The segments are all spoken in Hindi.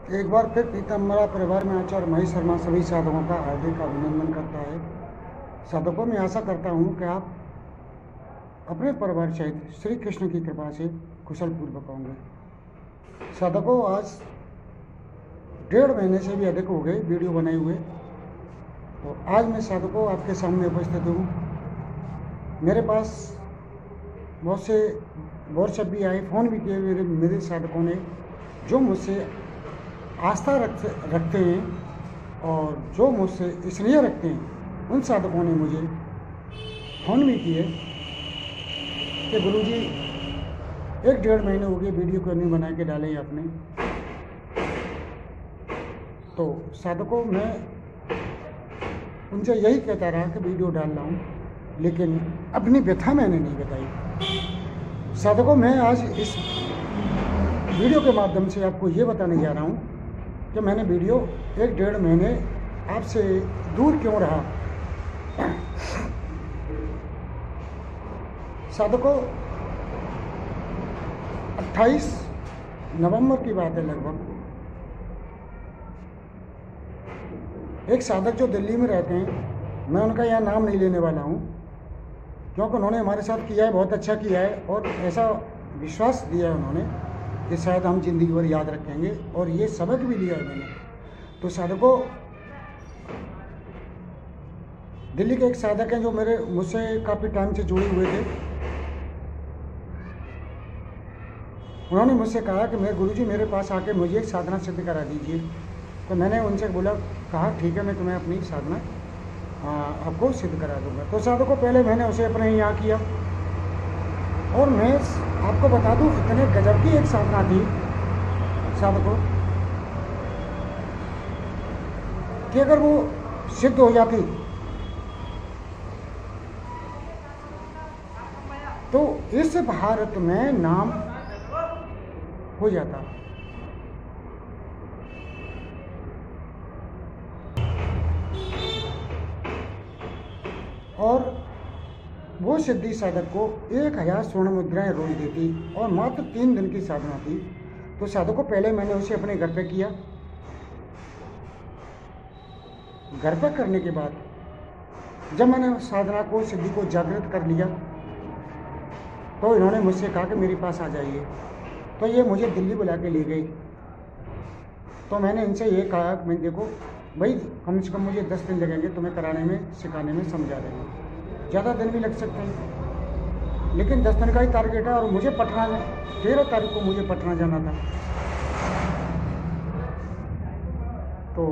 एक बार फिर पीताम्बरा परिवार में आचार्य महेश शर्मा सभी साधकों का हार्दिक अभिनंदन करता है। साधकों, मैं आशा करता हूँ कि आप अपने परिवार सहित श्री कृष्ण की कृपा से कुशल पूर्वक होंगे। साधकों, आज 1.5 महीने से भी अधिक हो गए वीडियो बनाए हुए, तो आज मैं साधकों आपके सामने उपस्थित हूँ। मेरे पास बहुत से व्हाट्सएप भी आए, फ़ोन भी किए मेरे साधकों ने, जो मुझसे आस्था रखते हैं और जो मुझसे स्नेह रखते हैं। उन साधकों ने मुझे फ़ोन भी किए कि गुरुजी 1.5 महीने हो गए वीडियो क्यों नहीं बना के डाले आपने। तो साधकों, मैं उनसे यही कहता रहा कि वीडियो डाल रहा हूँ, लेकिन अपनी व्यथा मैंने नहीं बताई। साधकों, मैं आज इस वीडियो के माध्यम से आपको ये बताने जा रहा हूँ कि मैंने वीडियो 1.5 महीने आपसे दूर क्यों रहा। साधकों, 28 नवंबर की बात है लगभग। एक साधक जो दिल्ली में रहते हैं, मैं उनका यहाँ नाम नहीं लेने वाला हूँ, क्योंकि उन्होंने हमारे साथ किया है, बहुत अच्छा किया है और ऐसा विश्वास दिया है उन्होंने कि शायद हम ज़िंदगी भर याद रखेंगे, और ये सबक भी लिया है मैंने। तो साधकों, दिल्ली के एक साधक हैं जो मुझसे काफ़ी टाइम से जुड़े हुए थे। उन्होंने मुझसे कहा कि मैं गुरुजी मेरे पास आके मुझे एक साधना सिद्ध करा दीजिए। तो मैंने उनसे कहा ठीक है, मैं तुम्हें अपनी साधना आपको सिद्ध करा दूंगा। तो साधकों, पहले मैंने उसे अपने यहाँ किया, और मैं आपको बता दूं, इतने गजब की एक साधना थी साधकों कि अगर वो सिद्ध हो जाती तो इस भारत में नाम हो जाता। और वो सिद्धि साधक को 1000 स्वर्ण मुद्राएं रोज देती, और मात्र 3 दिन की साधना थी। तो साधकों, पहले मैंने उसे अपने घर पे किया। घर पर करने के बाद जब मैंने साधना को, सिद्धि को जागृत कर लिया, तो इन्होंने मुझसे कहा कि मेरे पास आ जाइए। तो ये मुझे दिल्ली बुला के ले गई। तो मैंने इनसे ये कहा, मैं देखो भाई, कम से कम मुझे 10 दिन लगेंगे तुम्हें कराने में, सिखाने में, समझा देंगे, ज़्यादा दिन भी लग सकते हैं, लेकिन 10 दिन का ही टारगेट है। और मुझे पटना, 13 तारीख को मुझे पटना जाना था। तो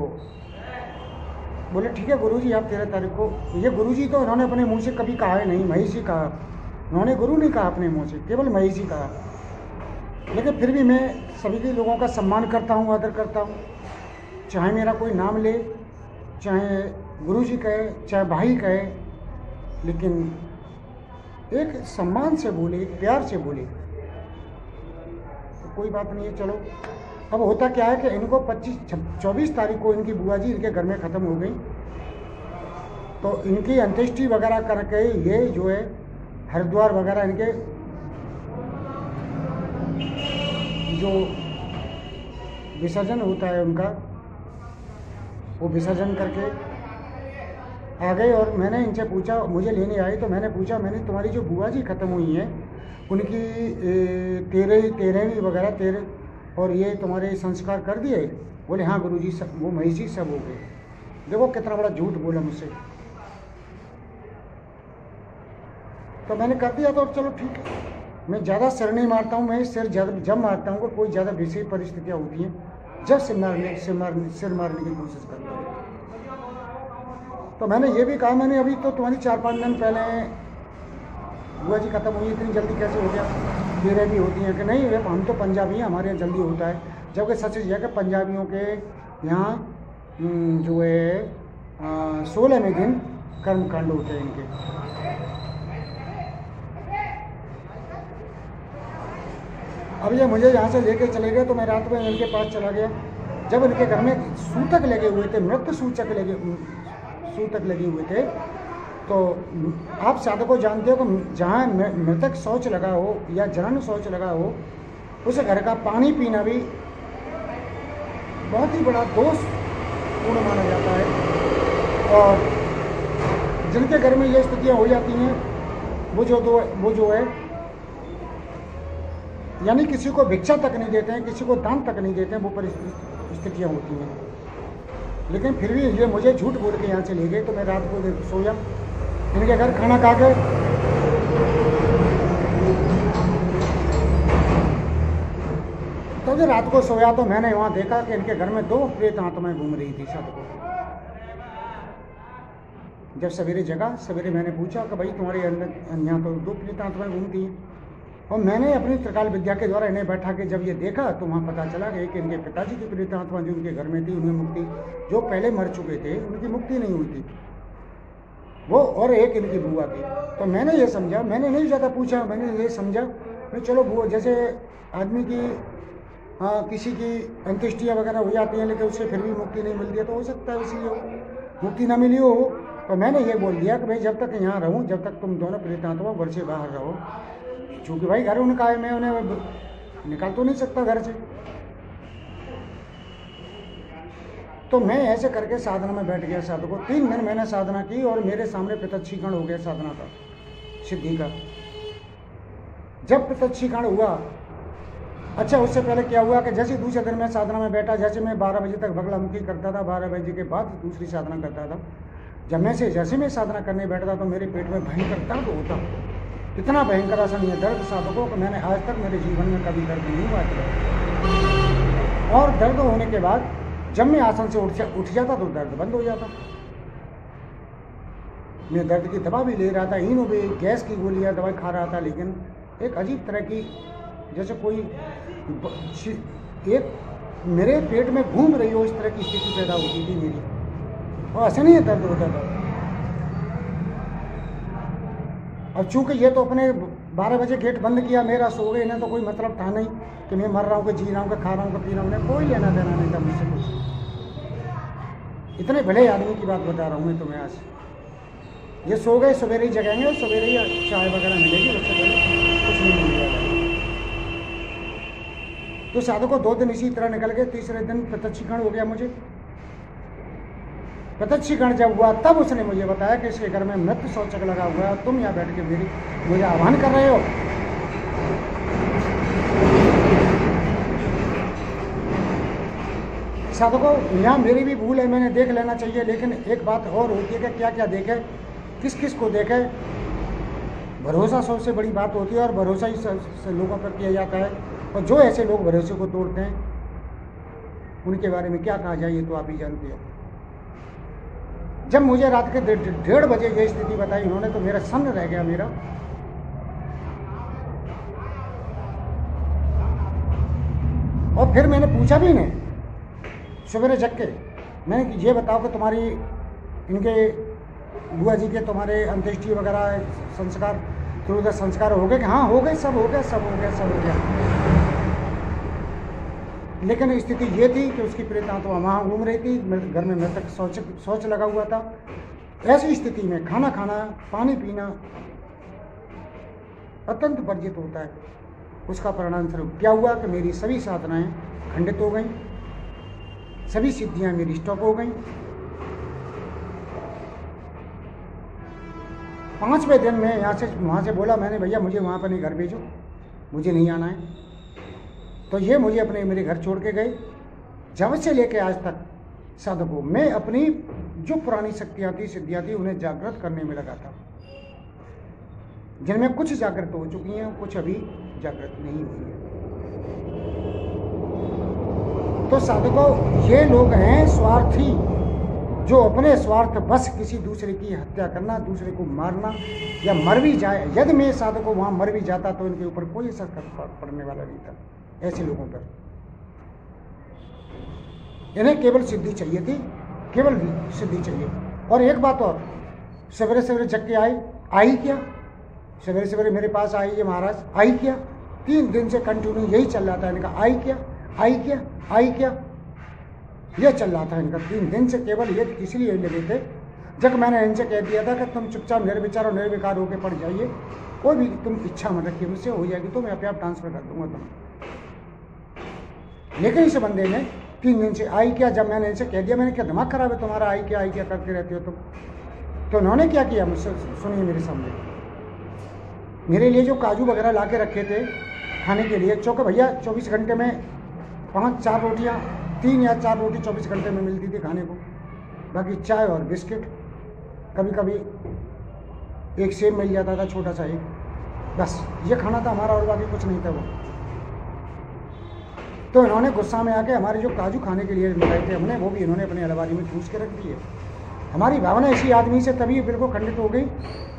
बोले ठीक है गुरुजी, आप 13 तारीख को। ये गुरुजी तो उन्होंने अपने मुंह से कभी कहा है नहीं, महेश ही कहा। उन्होंने गुरु नहीं कहा अपने मुंह से, केवल महेश ही कहा। लेकिन फिर भी मैं सभी के लोगों का सम्मान करता हूँ, आदर करता हूँ, चाहे मेरा कोई नाम ले, चाहे गुरुजी कहे, चाहे भाई कहे, लेकिन एक सम्मान से बोले, एक प्यार से बोले तो कोई बात नहीं है। चलो, अब होता क्या है कि इनको 24 तारीख को इनकी बुआ जी इनके घर में ख़त्म हो गई। तो इनकी अंत्येष्टि वगैरह करके ये जो है हरिद्वार वगैरह इनके जो विसर्जन होता है उनका, वो विसर्जन करके आ गए। और मैंने इनसे पूछा, मुझे लेने आए, तो मैंने पूछा, मैंने तुम्हारी जो बुआ जी ख़त्म हुई हैं उनकी 13वीं वगैरह 13, और ये तुम्हारे संस्कार कर दिए? बोले हाँ गुरुजी, सब वो महेशी सब हो गए। देखो कितना बड़ा झूठ बोला मुझसे। तो मैंने कर दिया। तो चलो ठीक है, मैं ज़्यादा सिर नहीं मारता हूँ। मैं सिर जब मारता हूँ, कोई ज़्यादा विशेष परिस्थितियाँ होती हैं जब सिर मारने की कोशिश करता हूँ। तो मैंने ये भी कहा, मैंने अभी तो तुम्हारी 4-5 दिन पहले बुआ जी ख़त्म हुई, इतनी जल्दी कैसे हो गया? मेरे भी होती हैं कि नहीं, हम तो पंजाबी हैं, हमारे यहाँ जल्दी होता है। जबकि सच यह है कि पंजाबियों के यहाँ जो है 16वें दिन कर्मकांड होते हैं इनके। अब ये मुझे यहाँ से लेके चले गए, तो मैं रात में इनके पास चला गया। जब इनके घर में सूतक लगे हुए थे, मृत सूतक लगे हुए थे, तो आप साधकों जानते हो कि जहाँ मृतक शौच लगा हो या जनन शौच लगा हो, उस घर का पानी पीना भी बहुत ही बड़ा दोषपूर्ण माना जाता है। और जिनके घर में ये स्थितियाँ हो जाती हैं वो जो है यानी किसी को भिक्षा तक नहीं देते हैं, किसी को दान तक नहीं देते हैं, वो परिस्थितियाँ होती हैं। लेकिन फिर भी ये मुझे झूठ बोल के यहाँ से ले गए। तो मैं रात को सोया इनके घर खाना खा के, तो जब रात को सोया तो मैंने वहाँ देखा कि इनके घर में 2 प्रेत आत्माएं घूम रही थी छत को। जब सवेरे जगा, सवेरे मैंने पूछा कि भाई तुम्हारे अंदर यहाँ तो 2 प्रेत आत्माएं घूमती हैं। और मैंने अपनी त्रिकाल विद्या के द्वारा इन्हें बैठा के जब ये देखा तो वहाँ पता चला कि इनके पिताजी की प्रेत आत्मा जो उनके घर में थी, उन्हें मुक्ति, जो पहले मर चुके थे उनकी मुक्ति नहीं हुई थी वो, और एक इनकी बुआ थी। तो मैंने ये समझा, मैंने नहीं ज़्यादा पूछा, मैंने ये समझा मैं चलो बुआ, जैसे आदमी की किसी की अंत्येष्टियाँ वगैरह हो जाती हैं लेकिन उससे फिर भी मुक्ति नहीं मिलती है, तो हो सकता है इसलिए मुक्ति ना मिली हो। तो मैंने ये बोल दिया कि भाई जब तक यहाँ रहूँ, जब तक तुम दोनों प्रेत आत्मा घर से बाहर रहो, चूँकि भाई घर उनका है, मैं उन्हें निकाल तो नहीं सकता घर से। तो मैं ऐसे करके साधना में बैठ गया। साधु को 3 दिन मैंने साधना की और मेरे सामने प्रत्यक्षीकरण हो गया साधना का, सिद्धि का। जब प्रत्यक्षीकरण हुआ, अच्छा उससे पहले क्या हुआ कि जैसे दूसरे दिन मैं साधना में बैठा, जैसे मैं 12 बजे तक बगलामुखी करता था, 12 बजे के बाद दूसरी साधना करता था। जैसे मैं साधना करने बैठता तो मेरे पेट में भयंकर दर्द होता, इतना भयंकर असहनीय दर्द साधकों को मैंने आज तक मेरे जीवन में कभी दर्द नहीं हुआ था। और दर्द होने के बाद जब मैं आसन से उठ जाता तो दर्द बंद हो जाता। मैं दर्द की दवा भी ले रहा था, इनो भी, गैस की गोलियां दवाई खा रहा था, लेकिन एक अजीब तरह की जैसे कोई एक मेरे पेट में घूम रही हो इस तरह की स्थिति पैदा होती थी मेरी, और असहनीय दर्द होता था। और चूंकि ये तो अपने 12 बजे गेट बंद किया, मेरा सो गए, इन्हें तो कोई मतलब था नहीं कि मैं मर रहा हूँ, कि जी रहा हूँ, कि खा रहा हूँ, कि पी रहा हूँ, उन्हें कोई लेना देना नहीं था मुझसे कुछ। इतने भले आदमी की बात बता रहा हूँ मैं तुम्हें आज। ये सो गए, सवेरे ही जगाएंगे और सवेरे ही चाय वगैरह मिलेगी, उससे पहले कुछ नहीं मिलेगा। तो साधु को 2 दिन इसी तरह निकल गए। तीसरे दिन प्रत्यक्षीकरण हो गया मुझे। प्रत्यक्षीकरण जब हुआ तब उसने मुझे बताया कि इसके घर में मृत्यु शौचक लगा हुआ है, तुम यहाँ बैठ के मुझे आह्वान कर रहे हो। साधकों, यहाँ मेरी भी भूल है, मैंने देख लेना चाहिए, लेकिन एक बात और होती है कि क्या क्या देखे, किस किस को देखे। भरोसा सबसे बड़ी बात होती है और भरोसा ही लोगों पर किया जाता है। और जो ऐसे लोग भरोसे को तोड़ते हैं उनके बारे में क्या कहा जाए, ये तो आप ही जानते हो। जब मुझे रात के 1:30 बजे ये स्थिति बताई उन्होंने, तो मेरा सन्न रह गया मेरा। और फिर मैंने पूछा भी नहीं, सवेरे जग के मैंने ये बताओ कि तुम्हारी इनके बुआ जी के तुम्हारे अंत्येष्टि वगैरह संस्कार, त्रिविध संस्कार हो गए? कि हाँ हो गए, सब हो गया, सब हो गया, सब हो गया। लेकिन स्थिति ये थी कि उसकी प्रेत आत्मा वहाँ घूम रही थी, घर में मृतक शौच लगा हुआ था। ऐसी स्थिति में खाना खाना, पानी पीना अत्यंत वर्जित होता है। उसका परिणाम स्वरूप क्या हुआ कि मेरी सभी साधनाएं खंडित हो गईं, सभी सिद्धियां मेरी स्टॉप हो गईं। 5वें दिन में वहाँ से बोला मैंने, भैया मुझे वहाँ पर नहीं, घर भेजो, मुझे नहीं आना है। तो ये मुझे मेरे घर छोड़ के गए। जब से लेके आज तक साधकों मैं अपनी जो पुरानी शक्तियाँ थी, सिद्धियाँ थी, उन्हें जागृत करने में लगा था, जिनमें कुछ जागृत हो चुकी हैं, कुछ अभी जागृत नहीं हुई है। तो साधकों, ये लोग हैं स्वार्थी, जो अपने स्वार्थ बस किसी दूसरे की हत्या करना, दूसरे को मारना, या मर भी जाए, यदि मैं साधकों वहाँ मर भी जाता तो इनके ऊपर कोई असर पड़ने वाला नहीं था। ऐसे लोगों पर इन्हें केवल सिद्धि चाहिए थी, केवल सिद्धि चाहिए। और एक बात और, सवेरे सवेरे जग के आई क्या, सवेरे सवेरे मेरे पास आई ये महाराज, आई क्या, 3 दिन से कंटिन्यू यही चल रहा था इनका, आई क्या, आई क्या, आई क्या, ये चल रहा था इनका 3 दिन से। केवल ये इसलिए लगे थे, जब मैंने इनसे कह दिया था कि तुम चुपचाप निर्विचार और निर्विकार होकर पड़ जाइए, कोई भी तुम इच्छा मत रखिए, मुझसे हो जाएगी तो मैं अपने आप ट्रांसफर कर दूंगा तुम्हें। लेकिन इस बंदे ने 3 दिन से आई क्या। जब मैंने इनसे कह दिया, मैंने क्या दिमाग खराब है तुम्हारा, आई क्या करते रहते हो तुम। तो उन्होंने क्या किया मुझसे, सुनिए मेरे सामने, मेरे लिए जो काजू वगैरह ला के रखे थे खाने के लिए, चूँकि भैया 24 घंटे में 5-4 रोटियाँ, 3 या 4 रोटी 24 घंटे में मिलती थी खाने को, बाकी चाय और बिस्किट, कभी कभी एक सेब मिल जाता था छोटा सा एक, बस ये खाना था हमारा और बाकी कुछ नहीं था वो। तो इन्होंने गुस्सा में आके हमारे जो काजू खाने के लिए मिलाए थे हमने, वो भी इन्होंने अपने अलमारी में ठूस के रख दिए। हमारी भावना इसी आदमी से तभी बिल्कुल खंडित हो गई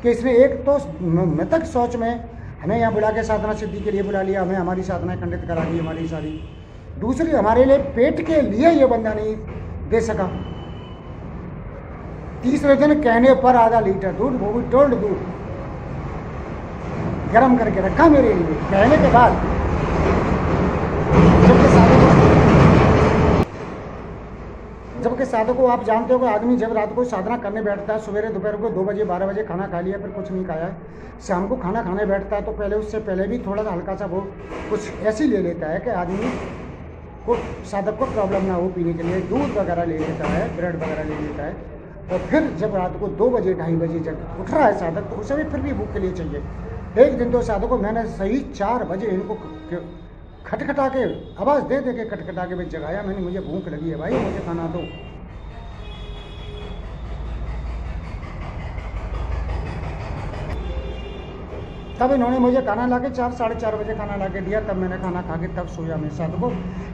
कि इसने एक तो मृतक सोच में हमें यहाँ बुला के साधना सिद्धि के लिए बुला लिया, हमें हमारी साधना खंडित करा दी हमारी सारी। दूसरी, हमारे लिए पेट के लिए ये बंदा नहीं दे सका। तीसरे दिन कहने पर आधा लीटर दूध, वो भी टोल्ड दूध गर्म करके रखा मेरे लिए, कहने के बाद। जबकि साधक को आप जानते हो कि आदमी जब रात को साधना करने बैठता है, सवेरे दोपहर को 2 बजे 12 बजे खाना खा लिया, फिर कुछ नहीं खाया है, शाम को खाना खाने बैठता है, तो पहले उससे पहले भी थोड़ा सा हल्का सा वो कुछ ऐसी ले लेता है कि आदमी को, साधक को प्रॉब्लम ना हो पीने के लिए, दूध वगैरह ले लेता है, ब्रेड वगैरह ले लेता है। और फिर जब रात को 2 बजे 2:30 बजे जब उठ रहा है साधक, तो उसे भी फिर भी भूख के लिए चाहिए। एक दिन तो साधक को मैंने सही 4 बजे इनको खटखटा के, आवाज़ दे के खटखटा के जगाया। मैंने, मुझे भूख लगी है भाई, मुझे खाना दो। तब इन्होंने मुझे खाना ला के 4 साढ़े 4 बजे खाना ला के दिया, तब मैंने खाना खा के तब सोया। मैं साधकों,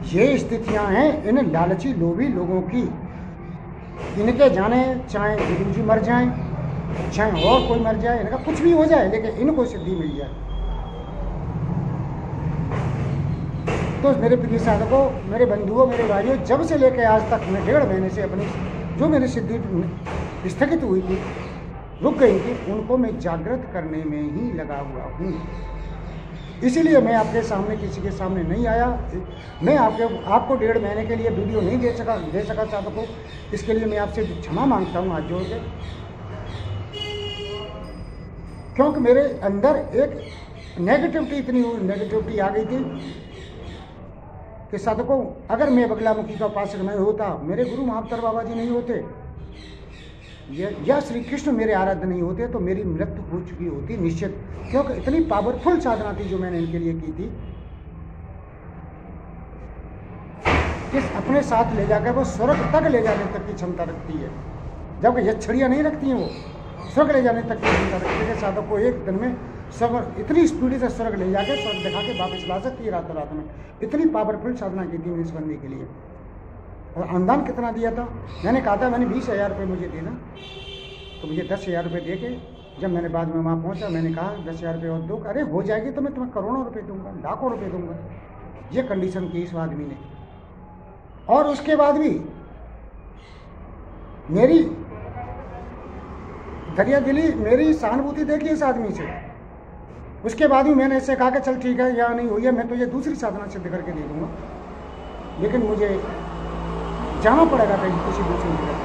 ये स्थितियां हैं इन लालची लोभी लोगों की। इनके जाने चाहे गुरु जी मर जाएं, चाहे और कोई मर जाए, इनका कुछ भी हो जाए, लेकिन इनको सिद्धि मिल जाए। तो मेरे प्रिय साधकों, मेरे बंधुओं, मेरे भाइयों, जब से लेकर आज तक मैं 1.5 महीने से अपनी जो मेरी सिद्धि स्थगित हुई थी, रुक गई थी, उनको मैं जागृत करने में ही लगा हुआ हूँ। इसीलिए मैं आपके सामने, किसी के सामने नहीं आया। मैं आपको 1.5 महीने के लिए वीडियो नहीं दे सका साधकों, इसके लिए मैं आपसे क्षमा मांगता हूँ हाथ जोड़ के, क्योंकि मेरे अंदर एक नेगेटिविटी आ गई थी कि साधकों, अगर मैं बगलामुखी का उपासक नहीं होता, मेरे गुरु महाअवतार बाबा जी नहीं होते, या श्री कृष्ण मेरे आराध्य नहीं होते, तो मेरी मृत्यु हो चुकी होती निश्चित। क्योंकि इतनी पावरफुल साधना थी जो मैंने इनके लिए की थी, किस अपने साथ ले जाकर वो स्वर्ग तक ले जाने तक की क्षमता रखती है, जबकि यक्षड़ियाँ नहीं रखती हैं। वो स्वर्ग ले जाने तक की क्षमता रखती है। साधक को एक दिन में स्वर्ग, इतनी स्पीड से स्वर्ग ले जाके स्वर्ग दिखा के वापस ला सकती है रातों रात में। इतनी पावरफुल साधना की थी मैंने इस बंदे के लिए। और अनुदान कितना दिया था, मैंने कहा था मैंने 20,000 रुपये मुझे देना, तो मुझे 10,000 रुपये दे के, जब मैंने बाद में वहाँ पहुँचा, मैंने कहा 10,000 रुपये और दो। अरे हो जाएगी तो मैं तुम्हें करोड़ों रुपये दूंगा, लाखों रुपये दूंगा। ये कंडीशन की इस आदमी ने। और उसके बाद भी मेरी दरिया दिली, मेरी सहानुभूति देखी इस आदमी से। उसके बाद भी मैंने इससे कहा कि चल ठीक है, यहाँ नहीं हुई है, मैं तुझे दूसरी साधना सिद्ध करके दे दूंगा, लेकिन मुझे जाना पड़ेगा कहीं किसी दूसरी जगह।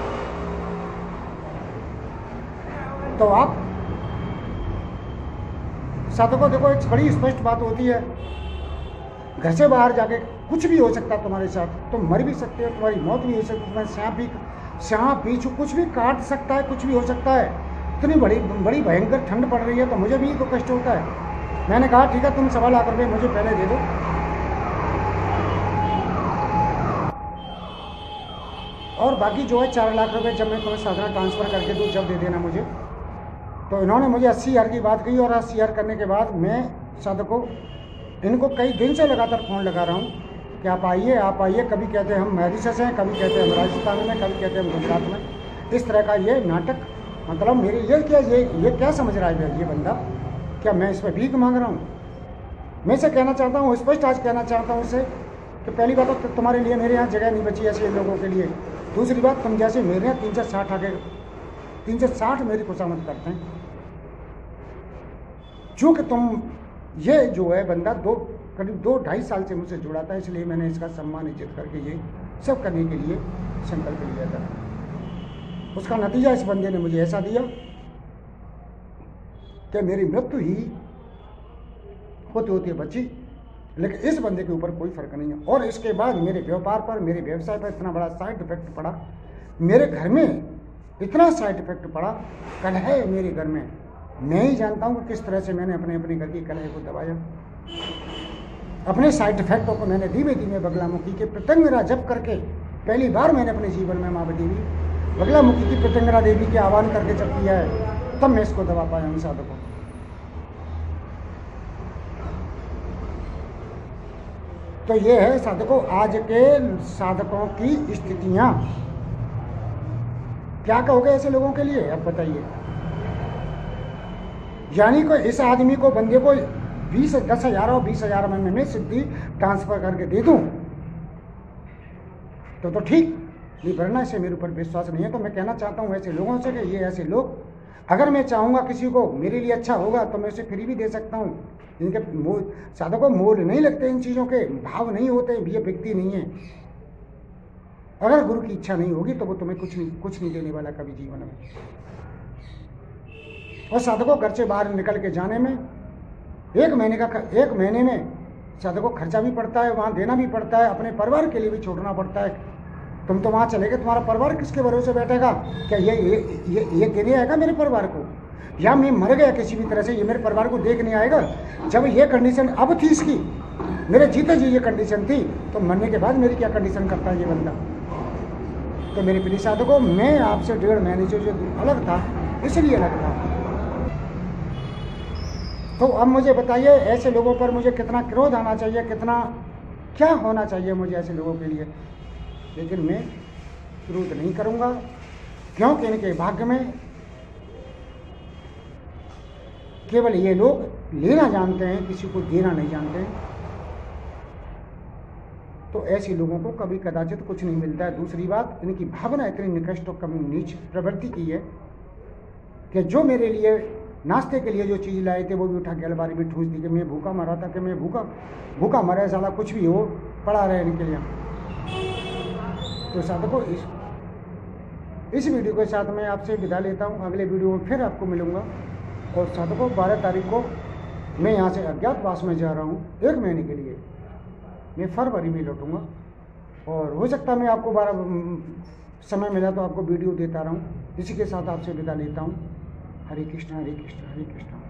तो आप साधकों, देखो एक बड़ी स्पष्ट बात होती है, घर से बाहर जाके कुछ भी हो सकता है तुम्हारे साथ, तुम मर भी सकते हो, तुम्हारी मौत भी हो सकती है, तुम्हारे सांप भी कुछ भी काट सकता है, कुछ भी हो सकता है। इतनी बड़ी भयंकर ठंड पड़ रही है, तो मुझे भी तो कष्ट होता है। मैंने कहा ठीक है, तुम 1.25 लाख रुपये मुझे पहले दे दो, और बाकी जो है 4 लाख रुपए जब मैं तुम्हें साधना ट्रांसफ़र करके दूँ, जब दे देना मुझे। तो इन्होंने मुझे 80,000 की बात कही, और 80,000 करने के बाद मैं साधकों, इनको कई दिन से लगातार फ़ोन लगा रहा हूँ कि आप आइए, आप आइए। कभी कहते हैं हम मॉरिशस हैं, कभी कहते हैं हम राजस्थान में, कभी कहते हैं हम गुजरात में। इस तरह का ये नाटक, मतलब मेरे ये क्या समझ रहा है ये बंदा, क्या मैं इस पर भीख मांग रहा हूँ? मैं इसे कहना चाहता हूँ, स्पष्ट आज कहना चाहता हूँ इसे, कि पहली बात तो तुम्हारे लिए मेरे यहाँ जगह नहीं बची ऐसे लोगों के लिए। दूसरी बात, तुम जैसे मेरे यहाँ 3 से 60 आगे 3 से 60 मेरी खुशामद करते हैं, चूँकि तुम ये जो है बंदा करीब 2-2.5 साल से मुझसे जुड़ा था, इसलिए मैंने इसका सम्मान इज्जत करके ये सब करने के लिए संकल्प लिया था। उसका नतीजा इस बंदे ने मुझे ऐसा दिया कि मेरी मृत्यु ही होते होते बची, लेकिन इस बंदे के ऊपर कोई फ़र्क नहीं है। और इसके बाद मेरे व्यापार पर, मेरे व्यवसाय पर इतना बड़ा साइड इफेक्ट पड़ा, मेरे घर में इतना साइड इफेक्ट पड़ा, कलह है मेरे घर में। मैं ही जानता हूँ कि किस तरह से मैंने अपने अपने घर की कलह को दबाया। अपने साइड इफेक्टों को मैंने धीमे धीमे बगलामुखी के प्रत्यंगरा जप करके, पहली बार मैंने अपने जीवन में माँ देवी बगलामुखी की प्रत्यंगरा देवी के आह्वान करके जब किया है, तब मैं इसको दबा पाया हूँ साधकों। तो ये है साधकों आज के साधकों की स्थितियाँ। क्या कहोगे ऐसे लोगों के लिए, अब बताइए। यानी कि इस आदमी को, बंदे को 10,000 और 20,000 में मैं सिद्धि ट्रांसफर करके दे दूं तो ठीक, नहीं, वरना इसे मेरे ऊपर विश्वास नहीं है। तो मैं कहना चाहता हूँ ऐसे लोगों से कि ये ऐसे लोग, अगर मैं चाहूँगा किसी को मेरे लिए अच्छा होगा तो मैं उसे फ्री भी दे सकता हूँ। इनके साधकों मोल नहीं लगते, इन चीज़ों के भाव नहीं होते, ये व्यक्ति नहीं है। अगर गुरु की इच्छा नहीं होगी तो वो तुम्हें कुछ नहीं देने वाला कभी जीवन में। और साधकों घर से बाहर निकल के जाने में 1 महीने में साधकों खर्चा भी पड़ता है, वहाँ देना भी पड़ता है, अपने परिवार के लिए भी छोड़ना पड़ता है। तुम तो वहाँ चले गए, तुम्हारा परिवार किसके भरोसे बैठेगा? क्या ये देने आएगा मेरे परिवार को? या मैं मर गया किसी भी तरह से, ये मेरे परिवार को देखने आएगा? जब ये कंडीशन अब थी इसकी, मेरे जीते जी ये कंडीशन थी, तो मरने के बाद मेरी क्या कंडीशन करता है ये बंदा? तो मेरे प्रिय साधकों, मैं आपसे 1.5 महीने से जो अलग था, इसलिए अलग था। तो अब मुझे बताइए ऐसे लोगों पर मुझे कितना क्रोध आना चाहिए, कितना क्या होना चाहिए मुझे ऐसे लोगों के लिए। लेकिन मैं क्रोध नहीं करूँगा, क्योंकि इनके भाग्य में केवल ये लोग लेना जानते हैं, किसी को देना नहीं जानते हैं। तो ऐसे लोगों को कभी कदाचित कुछ नहीं मिलता है। दूसरी बात, इनकी भावना इतनी निकृष्ट और कम नीच प्रवृत्ति की है कि जो मेरे लिए नाश्ते के लिए जो चीज़ लाए थे वो भी उठा के अलमारी में ठूस दी कि मैं भूखा मरा था, कि मैं भूखा मरा, साला कुछ भी हो पड़ा रहे इनके लिए। तो साधकों, इस वीडियो के साथ मैं आपसे विदा लेता हूँ। अगले वीडियो में फिर आपको मिलूँगा। और साधकों, 12 तारीख को मैं यहाँ से अज्ञातवास में जा रहा हूँ 1 महीने के लिए। मैं फरवरी में लौटूँगा, और हो सकता है मैं आपको 12 समय मिला तो आपको वीडियो देता रहूँ। इसी के साथ आपसे विदा लेता हूँ। हरे कृष्णा हरे कृष्णा हरे कृष्णा।